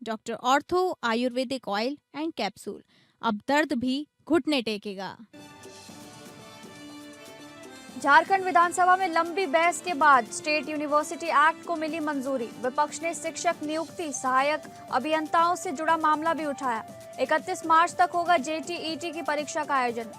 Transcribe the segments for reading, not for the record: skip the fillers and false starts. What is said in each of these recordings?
Doctor ortho Ayurvedic oil and capsule. अब दर्द भी घुटने टेकेगा। झारखंड विधानसभा में लंबी बहस के बाद स्टेट यूनिवर्सिटी एक्ट को मिली मंजूरी। विपक्ष ने शिक्षक नियुक्ति, सहायक अभियंताओं से जुड़ा मामला भी उठाया। 31 मार्च तक होगा जेटीईटी की परीक्षा का आयोजन।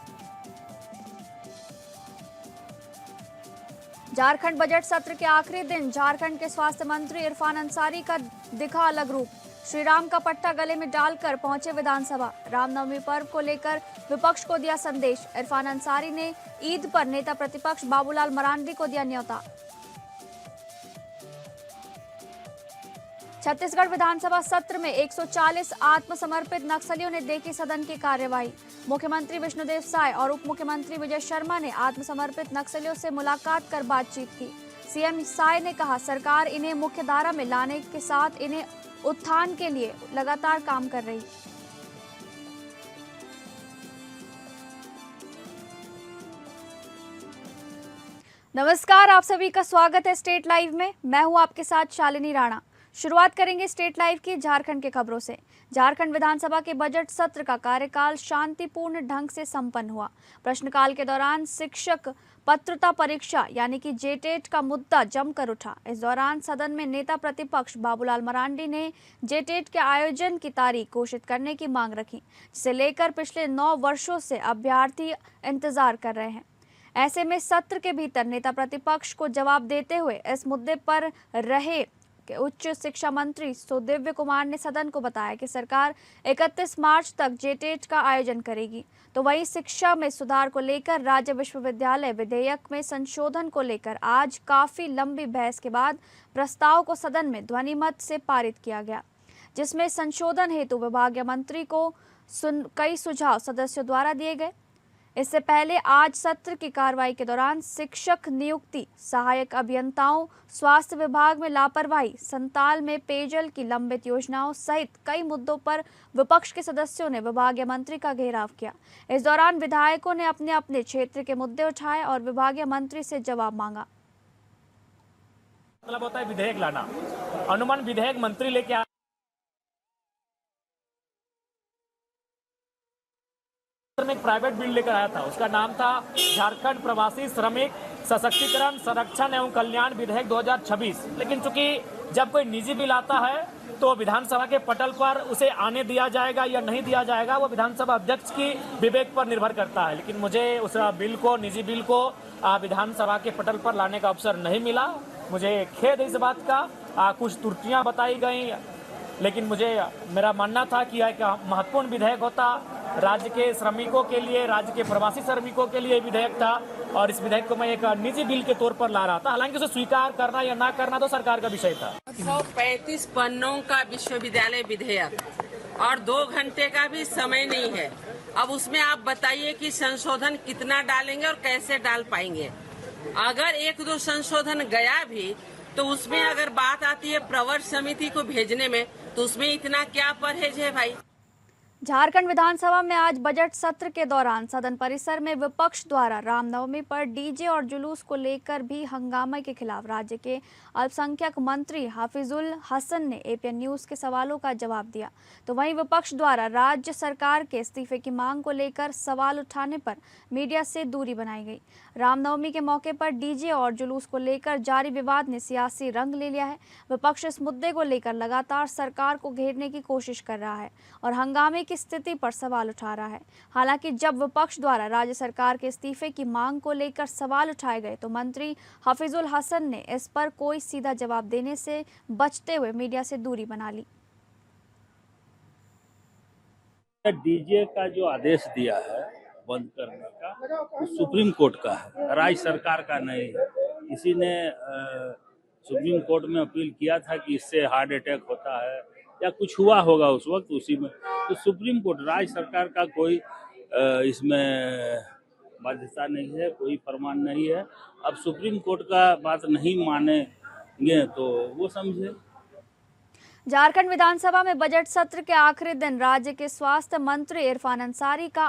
झारखंड बजट सत्र के आखिरी दिन झारखंड के स्वास्थ्य मंत्री इरफान अंसारी का दिखा अलग रूप। श्री राम का पट्टा गले में डालकर पहुंचे विधानसभा। रामनवमी पर्व को लेकर विपक्ष को दिया संदेश। इरफान अंसारी ने ईद पर नेता प्रतिपक्ष बाबूलाल मरांडी को दिया न्योता। छत्तीसगढ़ विधानसभा सत्र में 140 आत्मसमर्पित नक्सलियों ने देखी सदन की कार्यवाही। मुख्यमंत्री विष्णुदेव साय और उप मुख्यमंत्री विजय शर्मा ने आत्मसमर्पित नक्सलियों से मुलाकात कर बातचीत की। सीएम साय ने कहा, सरकार इन्हें मुख्यधारा में लाने के साथ इन्हें उत्थान के लिए लगातार काम कर रही। नमस्कार, आप सभी का स्वागत है स्टेट लाइव में। मैं हूं आपके साथ शालिनी राणा। शुरुआत करेंगे स्टेट लाइव की झारखंड के खबरों से। झारखंड विधानसभा के बजट सत्र का कार्यकाल शांतिपूर्ण ढंग से संपन्न हुआ। प्रश्नकाल के दौरान शिक्षक पात्रता परीक्षा यानी कि जेटेट का मुद्दा जमकर उठा। इस दौरान सदन में नेता प्रतिपक्ष बाबूलाल मरांडी ने जेटेट के आयोजन की तारीख घोषित करने की मांग रखी, जिसे लेकर पिछले 9 वर्षों से अभ्यर्थी इंतजार कर रहे हैं। ऐसे में सत्र के भीतर नेता प्रतिपक्ष को जवाब देते हुए इस मुद्दे पर रहे उच्च शिक्षा मंत्री सुदिव्य कुमार ने सदन को बताया कि सरकार 31 मार्च तक जेटेट का आयोजन करेगी। तो वहीं शिक्षा में सुधार को लेकर राज्य विश्वविद्यालय विधेयक में संशोधन को लेकर आज काफी लंबी बहस के बाद प्रस्ताव को सदन में ध्वनिमत से पारित किया गया, जिसमें संशोधन हेतु विभागीय मंत्री को कई सुझाव सदस्यों द्वारा दिए गए। इससे पहले आज सत्र की कार्रवाई के दौरान शिक्षक नियुक्ति, सहायक अभियंताओं, स्वास्थ्य विभाग में लापरवाही, संताल में पेयजल की लंबित योजनाओं सहित कई मुद्दों पर विपक्ष के सदस्यों ने विभागीय मंत्री का घेराव किया। इस दौरान विधायकों ने अपने अपने क्षेत्र के मुद्दे उठाए और विभागीय मंत्री से जवाब मांगा। मतलब होता है विधेयक लाना, अनुमान विधेयक मंत्री लेके में एक प्राइवेट बिल लेकर आया था। उसका नाम था झारखंड प्रवासी श्रमिक सशक्तिकरण, संरक्षण एवं कल्याण विधेयक 2026। लेकिन चूंकि जब कोई निजी बिल आता है तो विधानसभा के पटल पर उसे आने दिया जाएगा या नहीं दिया जाएगा, वो विधानसभा अध्यक्ष की विवेक पर निर्भर करता है। लेकिन मुझे उस बिल को, निजी बिल को विधानसभा के पटल पर लाने का अवसर नहीं मिला। मुझे खेद है इस बात का। कुछ त्रुटियां बताई गई, लेकिन मेरा मानना था कि यह एक महत्वपूर्ण विधेयक होता। राज्य के श्रमिकों के लिए, राज्य के प्रवासी श्रमिकों के लिए विधेयक था और इस विधेयक को मैं एक निजी बिल के तौर पर ला रहा था। हालांकि उसे स्वीकार करना या ना करना तो सरकार का विषय था। 135 पन्नों का विश्वविद्यालय विधेयक और 2 घंटे का भी समय नहीं है। अब उसमें आप बताइए कि संशोधन कितना डालेंगे और कैसे डाल पाएंगे। अगर 1-2 संशोधन गया भी तो उसमें अगर बात आती है प्रवर समिति को भेजने में, तो उसमें इतना क्या परहेज है भाई। झारखंड विधानसभा में आज बजट सत्र के दौरान सदन परिसर में विपक्ष द्वारा रामनवमी पर डीजे और जुलूस को लेकर भी हंगामे के खिलाफ राज्य के अल्पसंख्यक मंत्री हाफिजुल हसन ने एपीएन न्यूज के सवालों का जवाब दिया। तो वहीं विपक्ष द्वारा राज्य सरकार के इस्तीफे की मांग को लेकर सवाल उठाने पर मीडिया से दूरी बनाई गई। रामनवमी के मौके पर डीजे और जुलूस को लेकर जारी विवाद ने सियासी रंग ले लिया है। विपक्ष इस मुद्दे को लेकर लगातार सरकार को घेरने की कोशिश कर रहा है और हंगामे की स्थिति पर सवाल उठा रहा है। हालांकि जब विपक्ष द्वारा राज्य सरकार के इस्तीफे की मांग को लेकर सवाल उठाए गए तो मंत्री हाफिजुल हसन ने इस पर कोई सीधा जवाब देने से बचते हुए मीडिया से दूरी बना ली। डीजे का जो आदेश दिया है बंद करने का, तो सुप्रीम कोर्ट का है, राज्य सरकार का नहीं है। इसी ने सुप्रीम कोर्ट में अपील किया था कि इससे हार्ट अटैक होता है या कुछ हुआ होगा उस वक्त, उसी में तो सुप्रीम कोर्ट, राज्य सरकार का कोई इसमें बाध्यता नहीं है, कोई फरमान नहीं है। अब सुप्रीम कोर्ट का बात नहीं मानेंगे तो वो समझे। झारखंड विधानसभा में बजट सत्र के आखिरी दिन राज्य के स्वास्थ्य मंत्री इरफान अंसारी का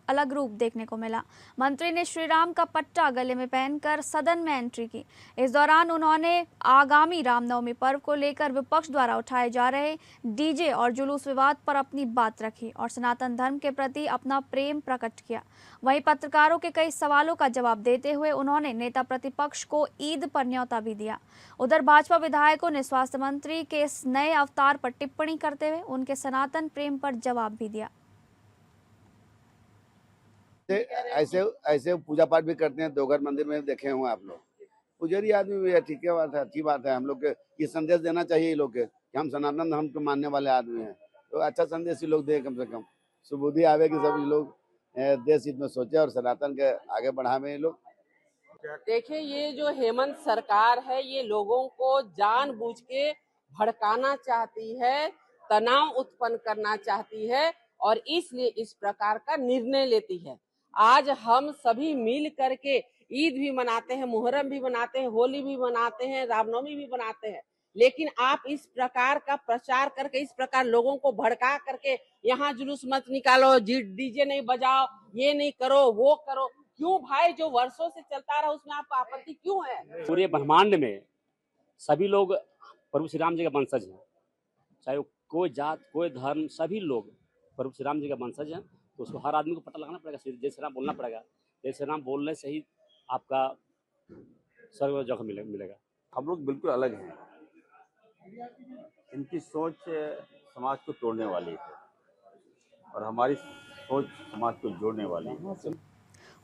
अलग रूप देखने को मिला। मंत्री ने श्रीराम का पट्टा गले में पहनकर सदन में एंट्री की। इस दौरान उन्होंने आगामी रामनवमी पर्व को लेकर विपक्ष द्वारा उठाए जा रहे डीजे और जुलूस विवाद पर अपनी बात रखी और सनातन धर्म के प्रति अपना प्रेम प्रकट किया। वहीं पत्रकारों के कई सवालों का जवाब देते हुए उन्होंने नेता प्रतिपक्ष को ईद पर न्योता भी दिया। उधर भाजपा विधायकों ने स्वास्थ्य मंत्री के इस नए अवतार पर टिप्पणी करते हुए उनके सनातन प्रेम पर जवाब भी दिया। ऐसे ऐसे पूजा पाठ भी करते हैं, देवघर मंदिर में देखे हुए आप लोग। पुजारी आदमी भी है, ठीक है, बात है, अच्छी बात है। हम लोग के ये संदेश देना चाहिए ये लोग के कि हम सनातन धर्म को मानने वाले आदमी हैं, तो अच्छा संदेश ये लोग दे। कम से कम सुबुद्धि आवे कि सब ये लोग देश हित में सोचे और सनातन के आगे बढ़ावे ये लोग। देखिए, ये जो हेमंत सरकार है ये लोगों को जानबूझ के भड़काना चाहती है, तनाव उत्पन्न करना चाहती है और इसलिए इस प्रकार का निर्णय लेती है। आज हम सभी मिल करके ईद भी मनाते हैं, मुहर्रम भी मनाते हैं, होली भी मनाते हैं, रामनवमी भी मनाते हैं, लेकिन आप इस प्रकार का प्रचार करके, इस प्रकार लोगों को भड़का करके यहाँ जुलूस मत निकालो, डीजे नहीं बजाओ, ये नहीं करो, वो करो। क्यों भाई, जो वर्षों से चलता रहा उसमें आपको आपत्ति क्यों है? पूरे ब्रह्मांड में सभी लोग प्रभु श्री राम जी का वंशज हैं, चाहे वो कोई जात कोई धर्म, सभी लोग प्रभु श्री राम जी का वंशज हैं। तो उसको हर आदमी को पता लगाना पड़ेगा, जय श्री राम बोलना पड़ेगा। जय श्री राम बोलने से ही आपका सर्व जगह मिलेगा। हम लोग बिल्कुल अलग हैं, इनकी सोच समाज को तोड़ने वाली है और हमारी सोच समाज को जोड़ने वाली है।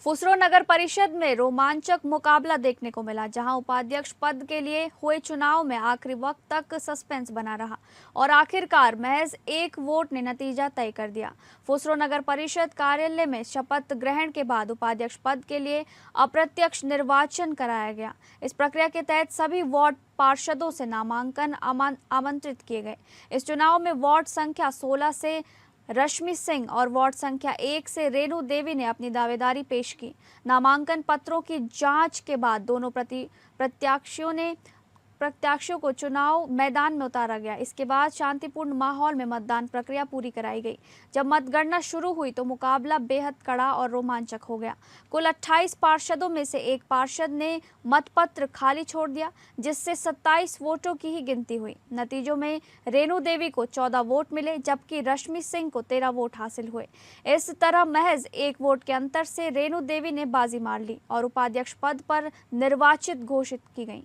फुसरो नगर परिषद में रोमांचक मुकाबला देखने को मिला, जहां उपाध्यक्ष पद के लिए हुए चुनाव में आखिरी वक्त तक सस्पेंस बना रहा और आखिरकार महज एक वोट ने नतीजा तय कर दिया। फुसरो नगर परिषद कार्यालय में शपथ ग्रहण के बाद उपाध्यक्ष पद के लिए अप्रत्यक्ष निर्वाचन कराया गया। इस प्रक्रिया के तहत सभी वार्ड पार्षदों से नामांकन आमंत्रित किए गए। इस चुनाव में वार्ड संख्या 16 से रश्मि सिंह और वार्ड संख्या 1 से रेणु देवी ने अपनी दावेदारी पेश की। नामांकन पत्रों की जांच के बाद दोनों प्रत्याशियों को चुनाव मैदान में उतारा गया। इसके बाद शांतिपूर्ण माहौल में मतदान प्रक्रिया पूरी कराई गई। जब मतगणना शुरू हुई तो मुकाबला बेहद कड़ा और रोमांचक हो गया। कुल 28 पार्षदों में से एक पार्षद ने मतपत्र खाली छोड़ दिया, जिससे 27 वोटों की ही गिनती हुई। नतीजों में रेणु देवी को 14 वोट मिले, जबकि रश्मि सिंह को 13 वोट हासिल हुए। इस तरह महज 1 वोट के अंतर से रेणु देवी ने बाजी मार ली और उपाध्यक्ष पद पर निर्वाचित घोषित की गई।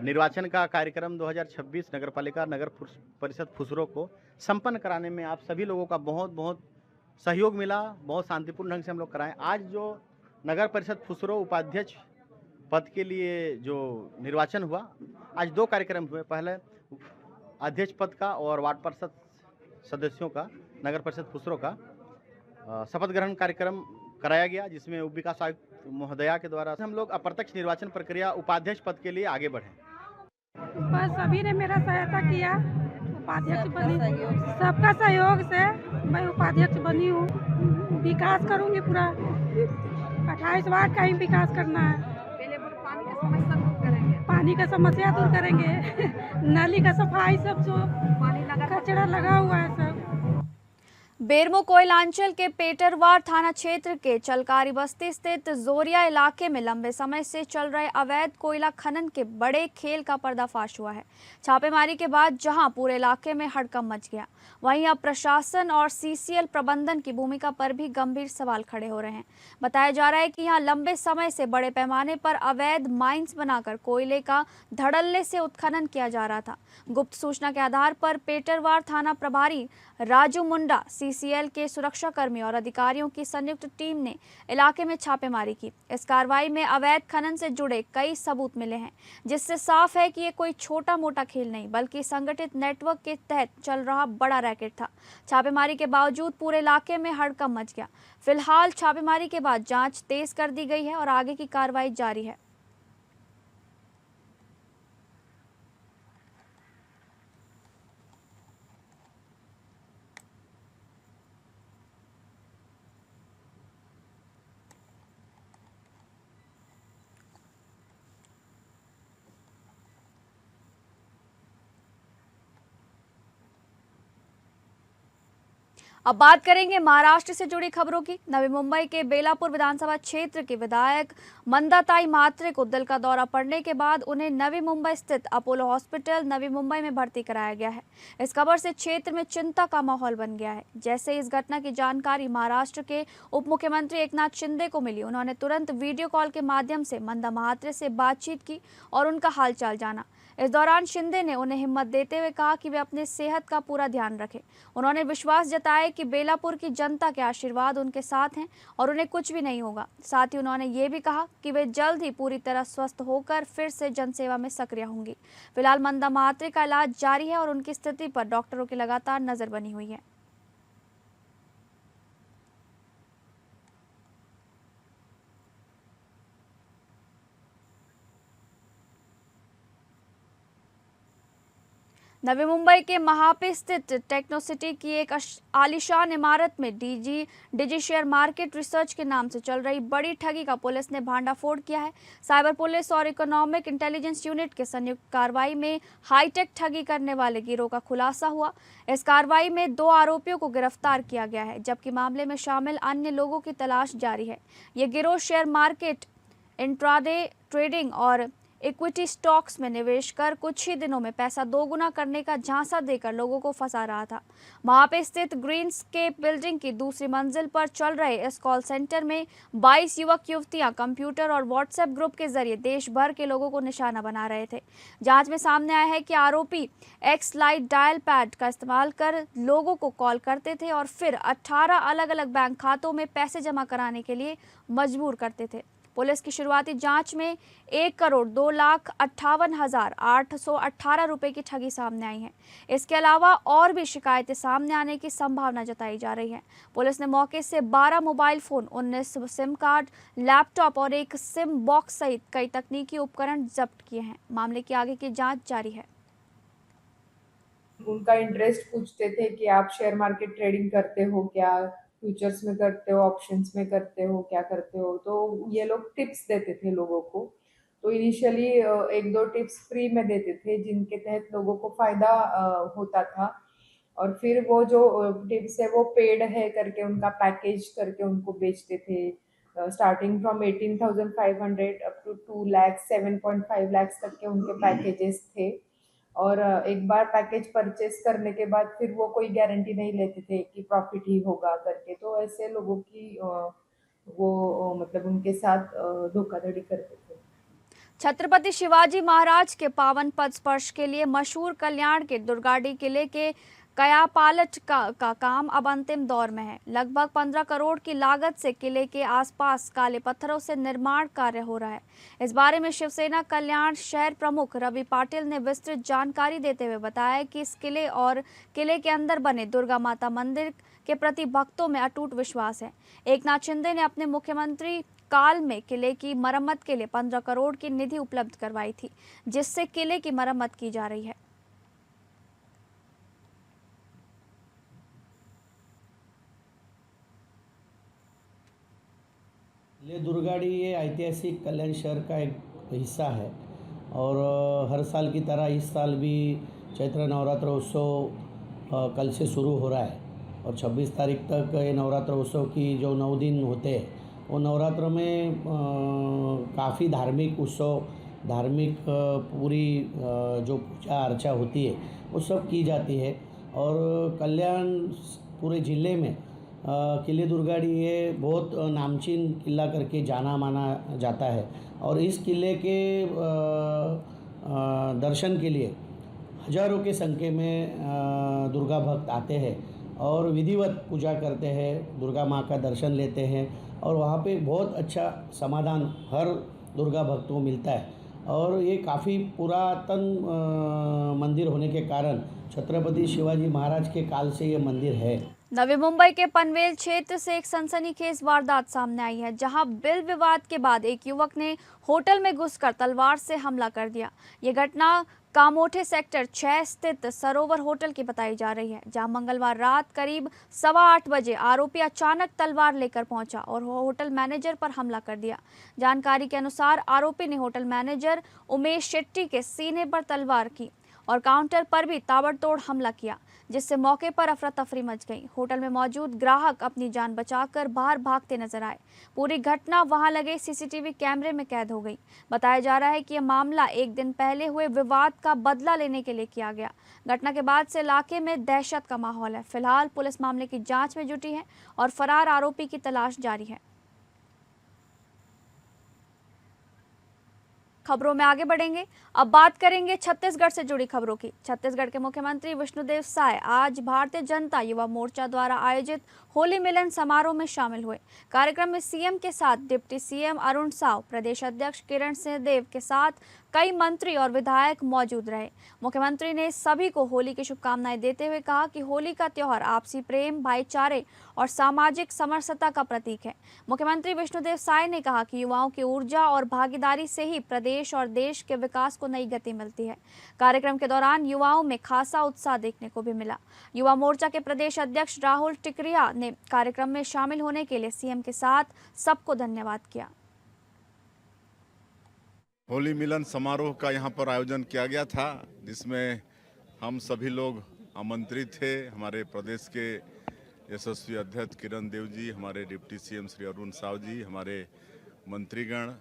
निर्वाचन का कार्यक्रम 2026 नगरपालिका नगर परिषद फुसरो को संपन्न कराने में आप सभी लोगों का बहुत बहुत सहयोग मिला। बहुत शांतिपूर्ण ढंग से हम लोग कराएं। आज जो नगर परिषद फुसरो उपाध्यक्ष पद के लिए जो निर्वाचन हुआ, आज 2 कार्यक्रम हुए। पहले अध्यक्ष पद का और वार्ड पार्षद सदस्यों का नगर परिषद फुसरो का शपथ ग्रहण कार्यक्रम कराया गया, जिसमें उप विकास आयुक्त महोदया के द्वारा हम लोग अप्रत्यक्ष निर्वाचन प्रक्रिया उपाध्यक्ष पद के लिए आगे बढ़े। बस सभी ने मेरा सहायता किया, उपाध्यक्ष बनी। सबका सहयोग से मैं उपाध्यक्ष बनी हूँ। विकास करूँगी, पूरा 28 वार्ड का ही विकास करना है। पानी का समस्या दूर करेंगे, नाली का सफाई, सब जो कचरा लगा हुआ है सब। बेरमो कोयलांचल के पेटरवार थाना क्षेत्र के चलकारी बस्ती स्थित जोरिया इलाके में लंबे समय से चल रहे अवैध कोयला खनन के बड़े खेल का पर्दाफाश हुआ है। छापेमारी के बाद जहां पूरे इलाके में हड़कंप मच गया, वहीं अब प्रशासन और सीसीएल प्रबंधन की भूमिका पर भी गंभीर सवाल खड़े हो रहे हैं। बताया जा रहा है कि यहां लंबे समय से बड़े पैमाने पर अवैध माइंस बनाकर कोयले का धड़ल्ले से उत्खनन किया जा रहा था। गुप्त सूचना के आधार पर पेटरवार थाना प्रभारी राजू मुंडा, सीसीएल के सुरक्षाकर्मी और अधिकारियों की संयुक्त टीम ने इलाके में छापेमारी की। इस कार्रवाई में अवैध खनन से जुड़े कई सबूत मिले हैं, जिससे साफ है कि ये कोई छोटा मोटा खेल नहीं बल्कि संगठित नेटवर्क के तहत चल रहा बड़ा रैकेट था। छापेमारी के बावजूद पूरे इलाके में हड़कंप मच गया। फिलहाल छापेमारी के बाद जांच तेज कर दी गई है और आगे की कार्रवाई जारी है। अब बात करेंगे महाराष्ट्र से जुड़ी खबरों की। नवी मुंबई के बेलापुर विधानसभा क्षेत्र के विधायक मंदाताई मात्रे को दिल का दौरा पड़ने के बाद उन्हें नवी मुंबई स्थित अपोलो हॉस्पिटल नवी मुंबई में भर्ती कराया गया है। इस खबर से क्षेत्र में चिंता का माहौल बन गया है। जैसे इस घटना की जानकारी महाराष्ट्र के उप मुख्यमंत्री एकनाथ शिंदे को मिली, उन्होंने तुरंत वीडियो कॉल के माध्यम से मंदा मात्रे से बातचीत की और उनका हालचाल जाना। इस दौरान शिंदे ने उन्हें हिम्मत देते हुए कहा कि वे अपने सेहत का पूरा ध्यान रखें। उन्होंने विश्वास जताया कि बेलापुर की जनता के आशीर्वाद उनके साथ हैं और उन्हें कुछ भी नहीं होगा। साथ ही उन्होंने ये भी कहा कि वे जल्द ही पूरी तरह स्वस्थ होकर फिर से जनसेवा में सक्रिय होंगी। फिलहाल मंदा मात्रे का इलाज जारी है और उनकी स्थिति पर डॉक्टरों की लगातार नजर बनी हुई है। नवी मुंबई के महापे स्थित टेक्नो सिटी की एक आलीशान इमारत में डिजी शेयर मार्केट रिसर्च के नाम से चल रही बड़ी ठगी का पुलिस ने भांडाफोड़ किया है। साइबर पुलिस और इकोनॉमिक इंटेलिजेंस यूनिट के संयुक्त कार्रवाई में हाईटेक ठगी करने वाले गिरोह का खुलासा हुआ। इस कार्रवाई में 2 आरोपियों को गिरफ्तार किया गया है, जबकि मामले में शामिल अन्य लोगों की तलाश जारी है। ये गिरोह शेयर मार्केट, इंट्राडे ट्रेडिंग और इक्विटी स्टॉक्स में निवेश कर कुछ ही दिनों में पैसा दोगुना करने का झांसा देकर लोगों को फंसा रहा था। वहां पे स्थित ग्रीनस्केप बिल्डिंग की दूसरी मंजिल पर चल रहे इस कॉल सेंटर में 22 युवक युवतियां कंप्यूटर और व्हाट्सएप ग्रुप के जरिए देश भर के लोगों को निशाना बना रहे थे। जांच में सामने आया है कि आरोपी एक्स लाइट डायल पैड का इस्तेमाल कर लोगों को कॉल करते थे और फिर 18 अलग अलग बैंक खातों में पैसे जमा कराने के लिए मजबूर करते थे। पुलिस की शुरुआती जांच में 1,02,58,818 रुपए की ठगी सामने आई है। इसके अलावा और भी शिकायतें सामने आने की संभावना जताई जा रही है। पुलिस ने मौके से 12 mobile phone, 19 SIM card, laptop और एक सिम बॉक्स सहित कई तकनीकी उपकरण जब्त किए हैं। मामले की आगे की जांच जारी है। उनका इंटरेस्ट पूछते थे कि आप शेयर मार्केट ट्रेडिंग करते हो क्या, फ्यूचर्स में करते हो, ऑप्शंस में करते हो, क्या करते हो। तो ये लोग टिप्स देते थे लोगों को। तो इनिशियली 1-2 टिप्स फ्री में देते थे, जिनके तहत लोगों को फायदा होता था। और फिर वो जो टिप्स है वो पेड है करके उनका पैकेज करके उनको बेचते थे। Starting from 18,500 up to 2 lakh 7.5 lakh तक के उनके पैकेजेस थे। और एक बार पैकेज परचेस करने के बाद फिर वो कोई गारंटी नहीं लेते थे कि प्रॉफिट ही होगा करके। तो ऐसे लोगों की वो मतलब उनके साथ धोखाधड़ी करते थे। छत्रपति शिवाजी महाराज के पावन पद स्पर्श के लिए मशहूर कल्याण के दुर्गाड़ी किले के कायापालट का काम अब अंतिम दौर में है। लगभग 15 करोड़ की लागत से किले के आसपास काले पत्थरों से निर्माण कार्य हो रहा है। इस बारे में शिवसेना कल्याण शहर प्रमुख रवि पाटिल ने विस्तृत जानकारी देते हुए बताया कि इस किले और किले के अंदर बने दुर्गा माता मंदिर के प्रति भक्तों में अटूट विश्वास है। एकनाथ शिंदे ने अपने मुख्यमंत्री काल में किले की मरम्मत के लिए 15 करोड़ की निधि उपलब्ध करवाई थी, जिससे किले की मरम्मत की जा रही है। किले दुर्गाड़ी ये ऐतिहासिक कल्याण शहर का एक हिस्सा है और हर साल की तरह इस साल भी चैत्र नवरात्र उत्सव कल से शुरू हो रहा है और 26 तारीख तक ये नवरात्र उत्सव की जो 9 दिन होते हैं वो नवरात्र में काफ़ी धार्मिक उत्सव, धार्मिक पूरी जो पूजा अर्चा होती है वो सब की जाती है। और कल्याण पूरे ज़िले में किले दुर्गाड़ी ये बहुत नामचीन किला करके जाना माना जाता है और इस किले के दर्शन के लिए हजारों के संख्या में दुर्गा भक्त आते हैं और विधिवत पूजा करते हैं, दुर्गा माँ का दर्शन लेते हैं और वहाँ पे बहुत अच्छा समाधान हर दुर्गा भक्त को मिलता है। और ये काफ़ी पुरातन मंदिर होने के कारण छत्रपति शिवाजी महाराज के काल से ये मंदिर है। नवी मुंबई के पनवेल क्षेत्र से एक सनसनीखेज वारदात सामने आई है, जहां बिल विवाद के बाद एक युवक ने होटल में घुसकर तलवार से हमला कर दिया। ये घटना कामोठे सेक्टर 6 स्थित सरोवर होटल की बताई जा रही है, जहां मंगलवार रात करीब 8:15 बजे आरोपी अचानक तलवार लेकर पहुंचा और होटल मैनेजर पर हमला कर दिया। जानकारी के अनुसार आरोपी ने होटल मैनेजर उमेश शेट्टी के सीने पर तलवार की और काउंटर पर भी ताबड़तोड़ हमला किया, जिससे मौके पर अफरा तफरी मच गई। होटल में मौजूद ग्राहक अपनी जान बचाकर बाहर भागते नजर आए। पूरी घटना वहां लगे सीसीटीवी कैमरे में कैद हो गई। बताया जा रहा है कि यह मामला एक दिन पहले हुए विवाद का बदला लेने के लिए किया गया। घटना के बाद से इलाके में दहशत का माहौल है। फिलहाल पुलिस मामले की जांच में जुटी है और फरार आरोपी की तलाश जारी है। खबरों में आगे बढ़ेंगे। अब बात करेंगे छत्तीसगढ़ से जुड़ी खबरों की। छत्तीसगढ़ के मुख्यमंत्री विष्णुदेव साय आज भारतीय जनता युवा मोर्चा द्वारा आयोजित होली मिलन समारोह में शामिल हुए। कार्यक्रम में सीएम के साथ डिप्टी सीएम अरुण साव, प्रदेश अध्यक्ष किरण सिंह देव के साथ कई मंत्री और विधायक मौजूद रहे। मुख्यमंत्री ने सभी को होली की शुभकामनाएं देते हुए कहा कि होली का त्योहार आपसी प्रेम, भाईचारे और सामाजिक समरसता का प्रतीक है। मुख्यमंत्री विष्णुदेव साय ने कहा कि युवाओं की ऊर्जा और भागीदारी से ही प्रदेश और देश के विकास को नई गति मिलती है। कार्यक्रम के दौरान युवाओं में खासा उत्साह देखने को भी मिला। युवा मोर्चा के प्रदेश अध्यक्ष राहुल टिकरिया ने कार्यक्रम में शामिल होने के लिए सीएम के साथ सबको धन्यवाद किया। होली मिलन समारोह का यहाँ पर आयोजन किया गया था, जिसमें हम सभी लोग आमंत्रित थे। हमारे प्रदेश के यशस्वी अध्यक्ष किरण देव जी, हमारे डिप्टी सीएम श्री अरुण साव जी, हमारे मंत्रीगण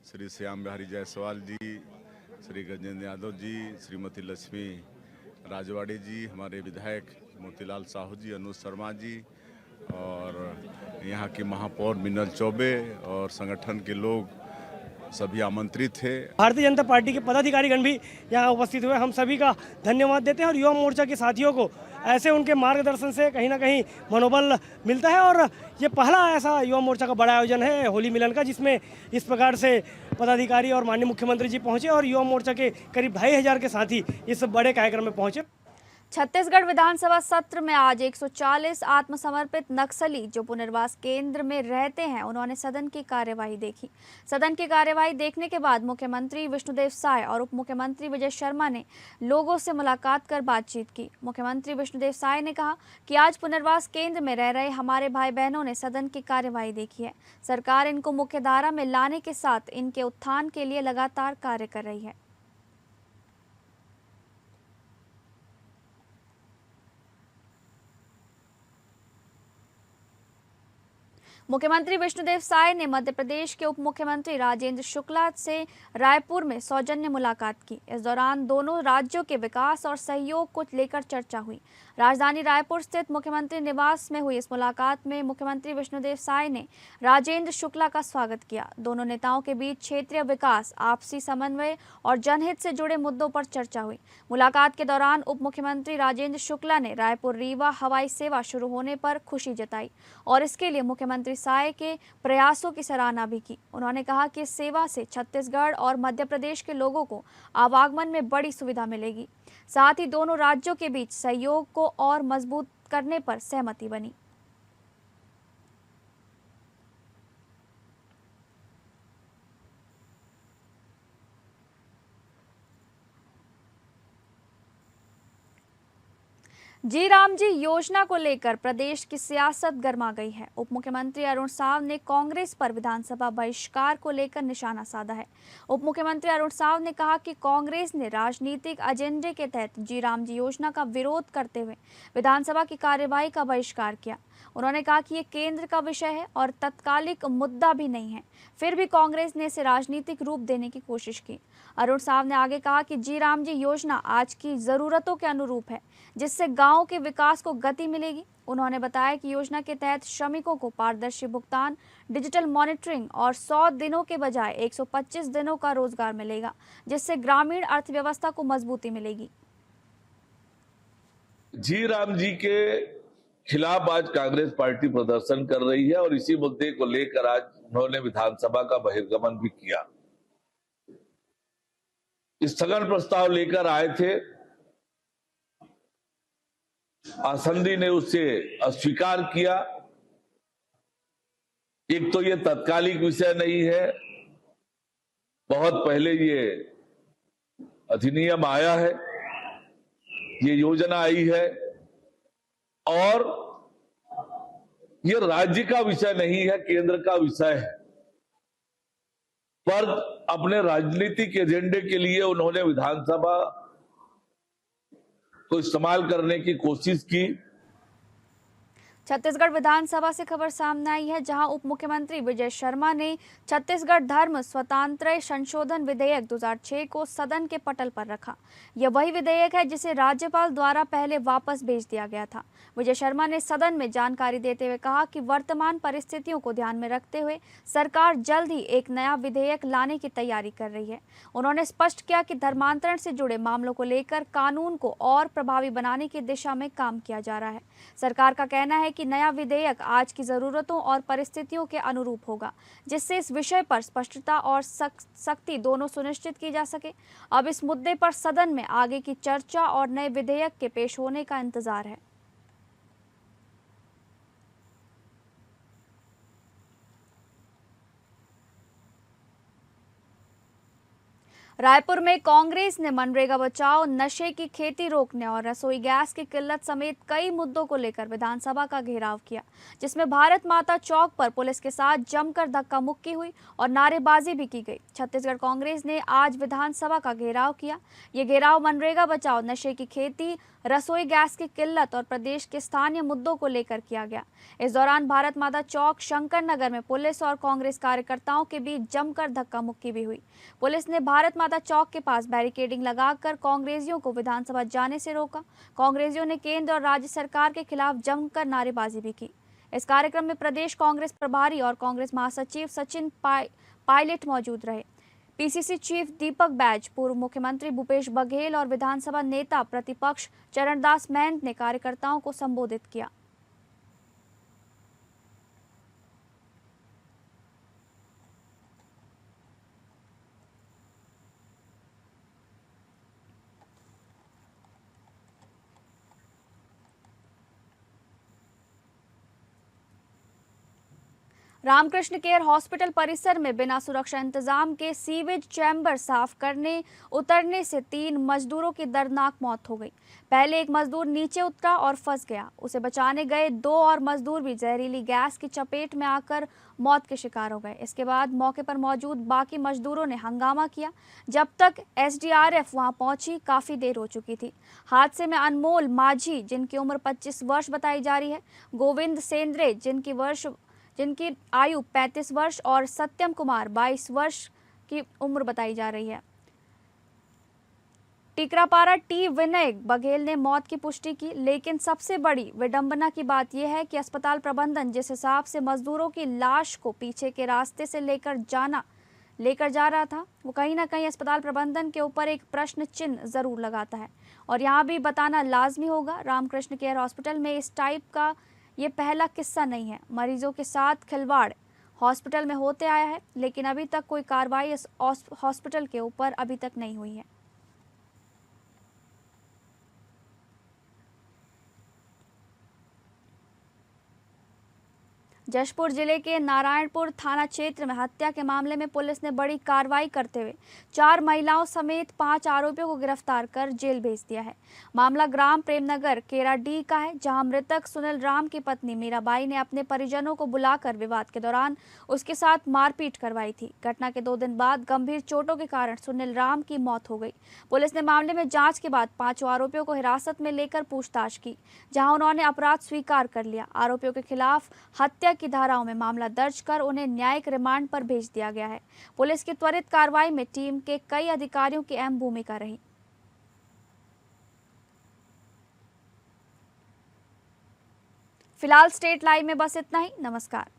श्री श्याम बिहारी जायसवाल जी, श्री गजेंद्र यादव जी, श्रीमती लक्ष्मी राजवाड़ी जी, हमारे विधायक मोतीलाल साहू जी, अनुज शर्मा जी और यहाँ के महापौर मिनल चौबे और संगठन के लोग सभी आमंत्रित थे। भारतीय जनता पार्टी के पदाधिकारीगण भी यहाँ उपस्थित हुए। हम सभी का धन्यवाद देते हैं और युवा मोर्चा के साथियों को ऐसे उनके मार्गदर्शन से कहीं ना कहीं मनोबल मिलता है। और ये पहला ऐसा युवा मोर्चा का बड़ा आयोजन है होली मिलन का, जिसमें इस प्रकार से पदाधिकारी और माननीय मुख्यमंत्री जी पहुंचे और युवा मोर्चा के करीब 2500 के साथी इस बड़े कार्यक्रम में पहुंचे। छत्तीसगढ़ विधानसभा सत्र में आज 140 आत्मसमर्पित नक्सली जो पुनर्वास केंद्र में रहते हैं, उन्होंने सदन की कार्यवाही देखी। सदन की कार्यवाही देखने के बाद मुख्यमंत्री विष्णुदेव साय और उप मुख्यमंत्री विजय शर्मा ने लोगों से मुलाकात कर बातचीत की। मुख्यमंत्री विष्णुदेव साय ने कहा कि आज पुनर्वास केंद्र में रह रहे हमारे भाई बहनों ने सदन की कार्यवाही देखी है। सरकार इनको मुख्यधारा में लाने के साथ इनके उत्थान के लिए लगातार कार्य कर रही है। मुख्यमंत्री विष्णुदेव साय ने मध्य प्रदेश के उप मुख्यमंत्री राजेंद्र शुक्ला से रायपुर में सौजन्य मुलाकात की। इस दौरान दोनों राज्यों के विकास और सहयोग को लेकर चर्चा हुई। राजधानी रायपुर स्थित मुख्यमंत्री निवास में हुई इस मुलाकात में मुख्यमंत्री विष्णुदेव साय ने राजेंद्र शुक्ला का स्वागत किया। दोनों नेताओं के बीच क्षेत्रीय विकास, आपसी समन्वय और जनहित से जुड़े मुद्दों पर चर्चा हुई। मुलाकात के दौरान उप मुख्यमंत्री राजेंद्र शुक्ला ने रायपुर रीवा हवाई सेवा शुरू होने पर खुशी जताई और इसके लिए मुख्यमंत्री साय के प्रयासों की सराहना भी की। उन्होंने कहा कि इस सेवा से छत्तीसगढ़ और मध्य प्रदेश के लोगों को आवागमन में बड़ी सुविधा मिलेगी। साथ ही दोनों राज्यों के बीच सहयोग को और मजबूत करने पर सहमति बनी। जी राम जी योजना को लेकर प्रदेश की सियासत गर्मा गई है। उप मुख्यमंत्री अरुण साव ने कांग्रेस पर विधानसभा बहिष्कार को लेकर निशाना साधा है। उप मुख्यमंत्री अरुण साव ने कहा कि कांग्रेस ने राजनीतिक एजेंडे के तहत जी राम जी योजना का विरोध करते हुए विधानसभा की कार्यवाही का बहिष्कार किया। उन्होंने कहा कि ये केंद्र का विषय है और तत्कालिक मुद्दा भी नहीं है, फिर भी कांग्रेस ने इसे राजनीतिक रूप देने की कोशिश की। अरुण साव ने आगे कहा कि जी राम जी योजना आज की जरूरतों के अनुरूप है, जिससे गांव के विकास को गति मिलेगी। उन्होंने बताया कि योजना के तहत श्रमिकों को पारदर्शी भुगतान, डिजिटल मॉनिटरिंग और 100 दिनों के बजाय 125 दिनों का रोजगार मिलेगा, जिससे ग्रामीण अर्थव्यवस्था को मजबूती मिलेगी। जी राम जी के खिलाफ आज कांग्रेस पार्टी प्रदर्शन कर रही है और इसी मुद्दे को लेकर आज उन्होंने विधानसभा का बहिर्गमन भी किया। स्थगन प्रस्ताव लेकर आए थे, आसंदी ने उससे अस्वीकार किया। एक तो ये तत्कालिक विषय नहीं है, बहुत पहले ये अधिनियम आया है, ये योजना आई है और ये राज्य का विषय नहीं है, केंद्र का विषय है। पर अपने राजनीतिक एजेंडे के लिए उन्होंने विधानसभा को इस्तेमाल करने की कोशिश की। छत्तीसगढ़ विधानसभा से खबर सामने आई है, जहां उप मुख्यमंत्री विजय शर्मा ने छत्तीसगढ़ धर्म स्वतंत्रता संशोधन विधेयक 2006 को सदन के पटल पर रखा। यह वही विधेयक है जिसे राज्यपाल द्वारा पहले वापस भेज दिया गया था। विजय शर्मा ने सदन में जानकारी देते हुए कहा कि वर्तमान परिस्थितियों को ध्यान में रखते हुए सरकार जल्द ही एक नया विधेयक लाने की तैयारी कर रही है। उन्होंने स्पष्ट किया कि धर्मांतरण से जुड़े मामलों को लेकर कानून को और प्रभावी बनाने की दिशा में काम किया जा रहा है। सरकार का कहना है कि नया विधेयक आज की जरूरतों और परिस्थितियों के अनुरूप होगा, जिससे इस विषय पर स्पष्टता और सख्ती दोनों सुनिश्चित की जा सके। अब इस मुद्दे पर सदन में आगे की चर्चा और नए विधेयक के पेश होने का इंतजार है। रायपुर में कांग्रेस ने मनरेगा बचाओ, नशे की खेती रोकने और रसोई गैस की किल्लत समेत कई मुद्दों को लेकर विधानसभा का घेराव किया, जिसमें भारत माता चौक पर पुलिस के साथ जमकर धक्का मुक्की हुई और नारेबाजी भी की गई। छत्तीसगढ़ कांग्रेस ने आज विधानसभा का घेराव किया। ये घेराव मनरेगा बचाओ, नशे की खेती, रसोई गैस की किल्लत और प्रदेश के स्थानीय मुद्दों को लेकर किया गया। इस दौरान भारत माता चौक, शंकर नगर में पुलिस और कांग्रेस कार्यकर्ताओं के बीच जमकर धक्का मुक्की भी हुई। पुलिस ने भारत माता चौक के पास बैरिकेडिंग लगाकर कांग्रेसियों को विधानसभा जाने से रोका। कांग्रेसियों ने केंद्र और राज्य सरकार के खिलाफ जमकर नारेबाजी भी की। इस कार्यक्रम में प्रदेश कांग्रेस प्रभारी और कांग्रेस महासचिव सचिन पायलट मौजूद रहे। पीसीसी चीफ दीपक बैज, पूर्व मुख्यमंत्री भूपेश बघेल और विधानसभा नेता प्रतिपक्ष चरणदास महंत ने कार्यकर्ताओं को संबोधित किया। रामकृष्ण केयर हॉस्पिटल परिसर में बिना सुरक्षा इंतजाम के सीवेज चैम्बर साफ करने उतरने से 3 मजदूरों की दर्दनाक मौत हो गई। पहले एक मजदूर नीचे उतरा और फंस गया। उसे बचाने गए 2 और मजदूर भी जहरीली गैस की चपेट में आकर मौत के शिकार हो गए। इसके बाद मौके पर मौजूद बाकी मजदूरों ने हंगामा किया। जब तक एसडीआरएफ वहां पहुंची, काफी देर हो चुकी थी। हादसे में अनमोल माझी, जिनकी उम्र 25 वर्ष बताई जा रही है, गोविंद सेंद्रे, जिनकी आयु 35 वर्ष और सत्यम कुमार 22 वर्ष की उम्र बताई जा रही है। टिकरापारा टी विनय बघेल ने मौत की पुष्टि की, लेकिन सबसे बड़ी विडंबना की बात यह है कि अस्पताल प्रबंधन जिस हिसाब से मजदूरों की लाश को पीछे के रास्ते से लेकर जा रहा था, वो कहीं ना कहीं अस्पताल प्रबंधन के ऊपर एक प्रश्न चिन्ह जरूर लगाता है। और यहाँ भी बताना लाजमी होगा, रामकृष्ण केयर हॉस्पिटल में इस टाइप का ये पहला किस्सा नहीं है। मरीजों के साथ खिलवाड़ हॉस्पिटल में होते आया है, लेकिन अभी तक कोई कार्रवाई इस हॉस्पिटल के ऊपर अभी तक नहीं हुई है। जशपुर जिले के नारायणपुर थाना क्षेत्र में हत्या के मामले में पुलिस ने बड़ी कार्रवाई करते हुए 4 महिलाओं समेत 5 आरोपियों को गिरफ्तार कर जेल भेज दिया है। मामला ग्राम प्रेमनगर केराडीह का है, जहां मृतक सुनील राम की पत्नी मीराबाई ने अपने परिजनों को बुलाकर विवाद के दौरान उसके साथ मारपीट करवाई थी। घटना के 2 दिन बाद गंभीर चोटों के कारण सुनील राम की मौत हो गई। पुलिस ने मामले में जांच के बाद 5 आरोपियों को हिरासत में लेकर पूछताछ की, जहां उन्होंने अपराध स्वीकार कर लिया। आरोपियों के खिलाफ हत्या की धाराओं में मामला दर्ज कर उन्हें न्यायिक रिमांड पर भेज दिया गया है। पुलिस की त्वरित कार्रवाई में टीम के कई अधिकारियों की अहम भूमिका रही। फिलहाल स्टेट लाइव में बस इतना ही। नमस्कार।